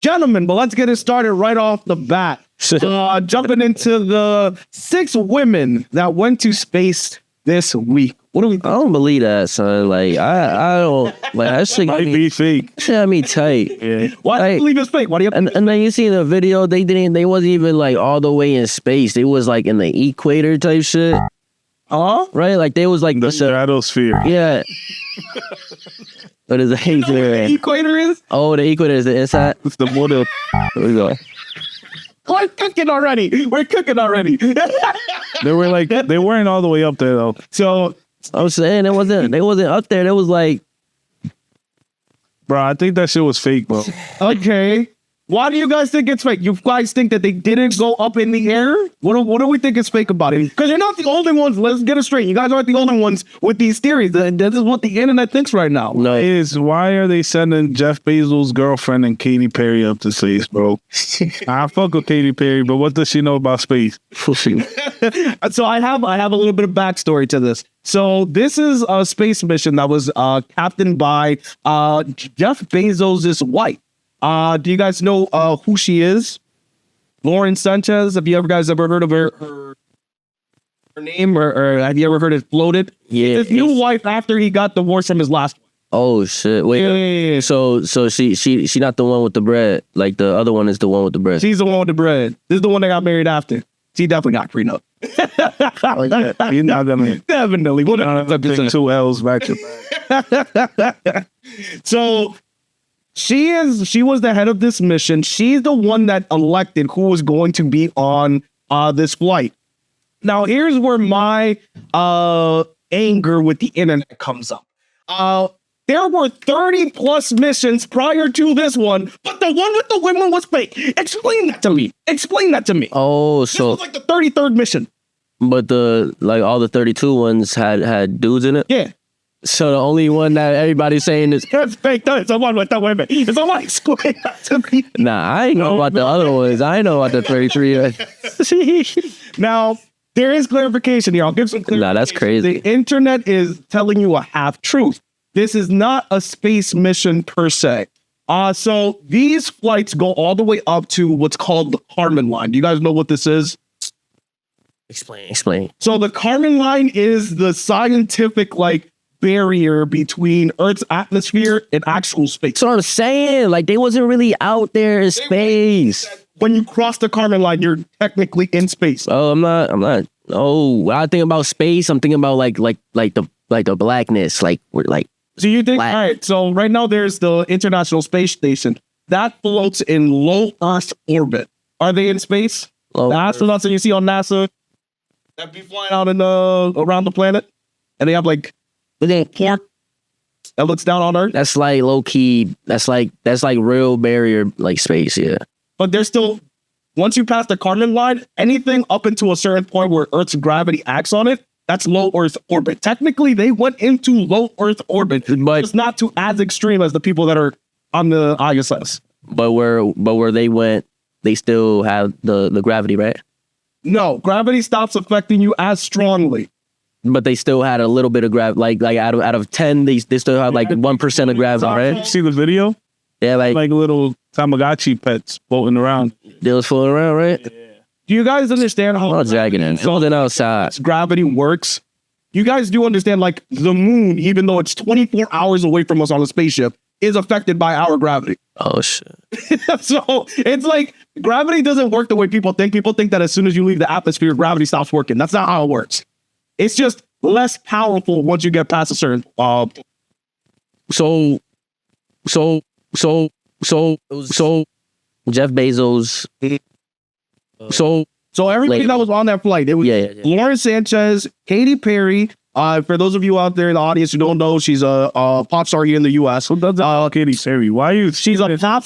Gentlemen, but let's get it started right off the bat. Jumping into the 6 women that went to space this week. What do we think? I don't believe that, son. Like, I don't, like, that shit Might be fake. shit had me tight. Yeah. Why do like- you believe it's fake? Why do you And then you see the video, they wasn't even, like, all the way in space. They was, like, in the equator type shit. Right? Like, they was, like, The stratosphere. yeah. What is the know where the equator? equator is? Oh, the equator is the inside. It's the model. Where we going? We're cooking already. We're cooking already. They weren't all the way up there though. So, I was saying they wasn't up there. It was like, Bro, I think that shit was fake, bro. okay. Why do you guys think it's fake? You guys think that they didn't go up in the air? What do we think is fake about it? Because you're not the only ones. Let's get it straight. You guys aren't the only ones with these theories. This is what the internet thinks right now. no. Why are they sending Jeff Bezos' girlfriend and Katy Perry up to space, bro? I fuck with Katy Perry, but what does she know about space? So I have a little bit of backstory to this. So this is a space mission that was captained by Jeff Bezos' wife. Do you guys know who she is? Lauren Sanchez. Have you guys ever heard of her name, or have you ever heard it floated? Yeah. His new wife after he got divorced from his last one. Oh shit! Wait. Yeah. So she not the one with the bread. Like the other one is the one with the bread. She's the one with the bread. This is the one that got married after. She definitely got prenup. You're not gonna Definitely. take 2 L's back to back. So she was the head of this mission. She's the one that elected who was going to be on this flight. Now, here's where my anger with the internet comes up. There were 30 plus missions prior to this one, but the one with the women was fake. Explain that to me. Oh, This so was like the 33rd mission. but all the 32 ones had dudes in it. Yeah. So the only one that everybody's saying is, That's fake. It's the one with the women. It's the one explain that to me. nah, I ain't know about the other ones. I ain't know about the 33. Now, there is clarification here. I'll give some clarification. Nah, that's crazy. The internet is telling you a half truth. This is not a space mission per se. So these flights go all the way up to what's called the Kármán line. Do you guys know what this is? Explain. So the Kármán line is the scientific barrier between Earth's atmosphere and actual space. That's what I'm saying. Like they wasn't really out there in space. When you cross the Kármán line, you're technically in space. Oh, I'm not. Oh, when I think about space, I'm thinking about like the blackness. Like we're like. So you think, Black. all right, so right now there's the International Space Station. That floats in low Earth orbit. Are they in space? Low The astronauts that you see on NASA that be flying out in around the planet, and they have like a port that looks down on Earth, That's like low key. That's like real barrier like space. Yeah. but they're still, once you pass the Kármán line, anything up into a certain point where Earth's gravity acts on it, that's low Earth orbit. Technically, they went into low Earth orbit, But it's not to as extreme as the people that are on the ISS. but where they went, they still have the gravity, right? No, gravity stops affecting you as strongly. But they still had a little bit of gravity. Like out of 10, they still had like 1% of gravity, right? See the video? Yeah, like Like little Tamagotchi pets floating around. they was floating around, right? Do you guys understand how Not dragging in. Floating outside. gravity works? You guys do understand, like, the moon, even though it's 24 hours away from us on a spaceship, is affected by our gravity. Oh shit. So it's like gravity doesn't work the way people think. People think that as soon as you leave the atmosphere, gravity stops working. That's not how it works. It's just less powerful once you get past a certain So Jeff Bezos. So everybody Later. that was on that flight, it was Yeah. Lauren Sanchez, Katy Perry. For those of you out there in the audience who don't know, she's a pop star here in the U.S. Who does that? Katy Perry. Why are you? She's a pop.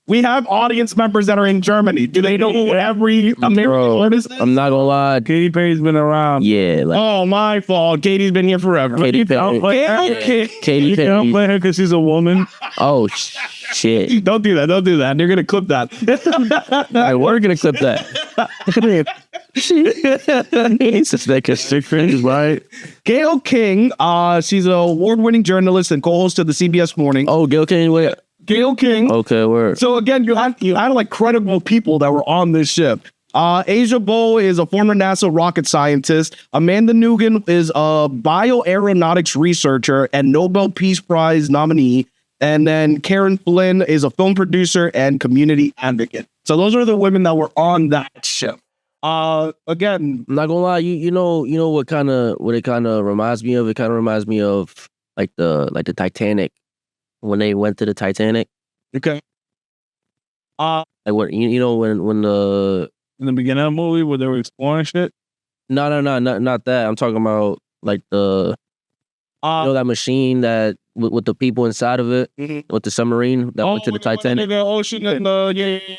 We have audience members that are in Germany. Do they know who every American artist is? I'm not gonna lie. Katy Perry's been around. Yeah, like Oh, my fault. Katie's been here forever. Katy Perry. Katy You can't Perry. play her because she's a woman. Oh shit. Don't do that. Don't do that. You're gonna clip that. Alright, we're gonna clip that. It's just like a secret, right? Gayle King. She's an award-winning journalist and co-host of the CBS Morning. Oh, Gil King, wait. Gail King. Okay, word. So again, you had like credible people that were on this ship. Asia Bow is a former NASA rocket scientist. Amanda Nugan is a bioaeronautics researcher and Nobel Peace Prize nominee. And then Karen Flynn is a film producer and community advocate. So those are the women that were on that ship. Again, I'm not gonna lie, you know what it kind of reminds me of. It kind of reminds me of like the Titanic, when they went to the Titanic. okay. Like what you know when the In the beginning of the movie where they were exploring shit. no not that. I'm talking about like the that machine that with the people inside of it, with the submarine that went to the Titanic. The ocean and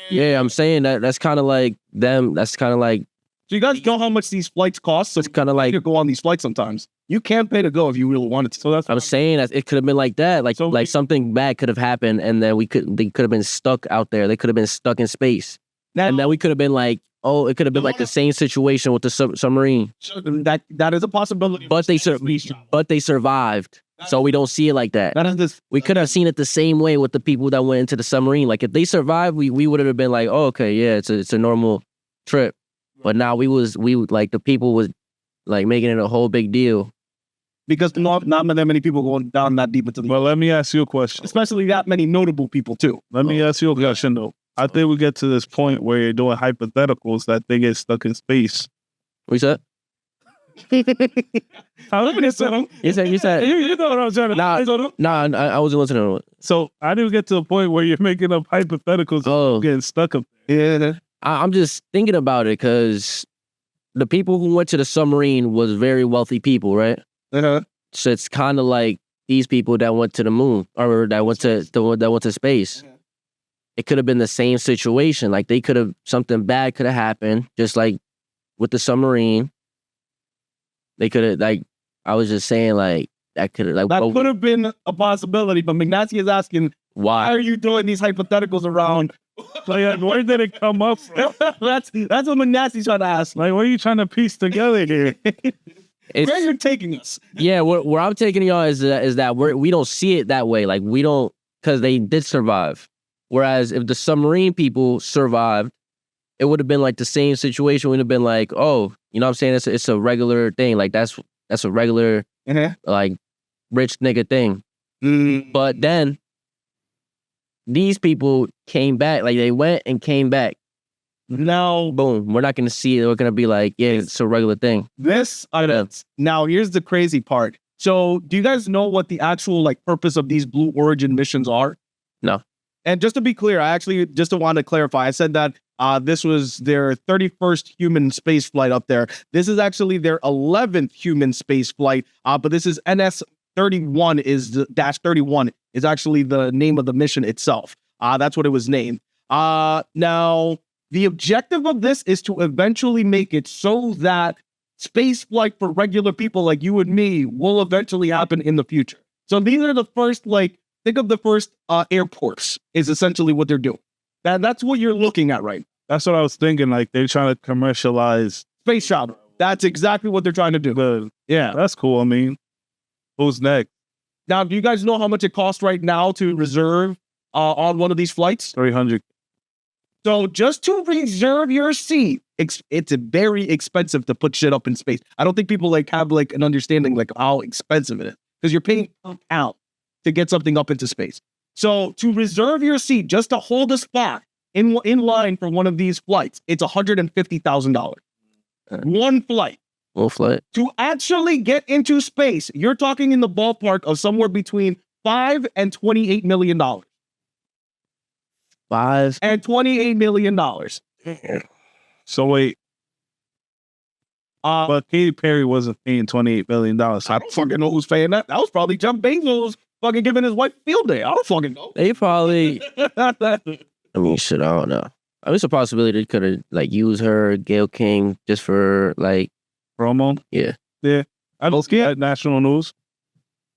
Yeah, I'm saying that's kind of like them. That's kind of like, So you guys know how much these flights cost? So it's kind of like, you go on these flights sometimes. You can't pay to go if you really wanted to. So that's I'm saying that it could have been like that. Like something bad could have happened, and then they could have been stuck out there. They could have been stuck in space, and then we could have been like, oh, it could have been like the same situation with the submarine. That is a possibility. But they survived. So we don't see it like that. That is this. We could have seen it the same way with the people that went into the submarine. Like if they survived, we would have been like, oh, okay, yeah, it's a normal trip. But now we like the people was like making it a whole big deal. Because not that many people going down that deep into the. Well, let me ask you a question. Especially that many notable people too. Let me ask you a question though. I think we get to this point where you're doing hypotheticals that they get stuck in space. What you said? How many said them? You said. You know what I'm trying to Nah, I wasn't listening to it. So I didn't get to the point where you're making up hypotheticals getting stuck up. Yeah. I'm just thinking about it because the people who went to the submarine was very wealthy people, right? Uh-huh. So it's kind of like these people that went to the moon or that went to space. It could have been the same situation. Like they could have, something bad could have happened, just like with the submarine. They could have, like, I was just saying, like, that could have, like, that could have been a possibility. But McNasty is asking, why are you doing these hypotheticals around? Like, where did it come up from? That's what McNasty's trying to ask. Like, what are you trying to piece together here? Where are you taking us? Yeah, where I'm taking y'all is that we don't see it that way. Like, we don't, because they did survive. Whereas if the submarine people survived, it would have been like the same situation. Would have been like, oh, you know what I'm saying? It's a regular thing. Like that's a regular like rich nigga thing. But then these people came back. Like they went and came back. Now, boom, we're not going to see it. We're going to be like, yeah, it's a regular thing. Now, here's the crazy part. So do you guys know what the actual like purpose of these Blue Origin missions are? No. And just to be clear, I actually just want to clarify. I said that this was their 31st human space flight up there. This is actually their 11th human space flight. But this is NS-31 is the -31 is actually the name of the mission itself. That's what it was named. Now, the objective of this is to eventually make it so that space flight for regular people like you and me will eventually happen in the future. So these are the first, like, think of the first airports is essentially what they're doing. That's what you're looking at, right? That's what I was thinking. Like they're trying to commercialize space travel. That's exactly what they're trying to do. Good. Yeah, that's cool. I mean, who's next? Now, do you guys know how much it costs right now to reserve on one of these flights? $300. So just to reserve your seat, it's very expensive to put shit up in space. I don't think people like have like an understanding like how expensive it is because you're paying out to get something up into space. So to reserve your seat, just to hold a spot in line for one of these flights, it's $150,000. One flight. One flight. To actually get into space, you're talking in the ballpark of somewhere between $5 and $28 million. $5 and $28 million. So wait. But Katy Perry wasn't paying $28 million. I don't fucking know who's paying that. That was probably Jeff Bezos fucking giving his wife field day. I don't fucking know. They probably. I mean, shit, I don't know. I mean, it's a possibility they could have like used her, Gail King, just for like promo. Yeah. I don't see that national news.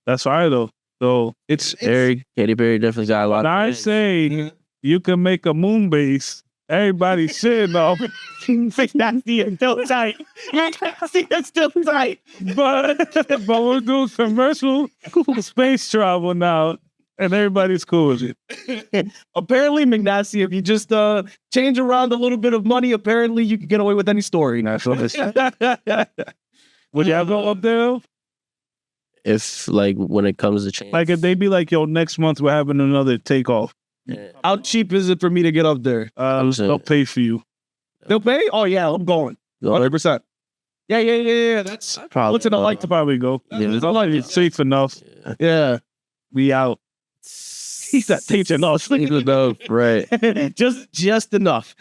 That's right though. So it's Katy Perry definitely got a lot. When I say you can make a moon base, everybody's shitting off. That's still tight. That's still tight. But we're doing commercial space travel now. And everybody's cool with it. Apparently, McNasty, if you just change around a little bit of money, apparently you can get away with any story. That's what it's. Would y'all go up there? If like when it comes to change, Like if they be like, yo, next month we're having another takeoff. yeah. How cheap is it for me to get up there? They'll pay for you. They'll pay? Oh, yeah, I'm going. 100%. Yeah. That's Probably. what's it like to Probably go. Yeah. It's not like it's safe enough. Yeah. We out. He's not teaching us. Right. just enough.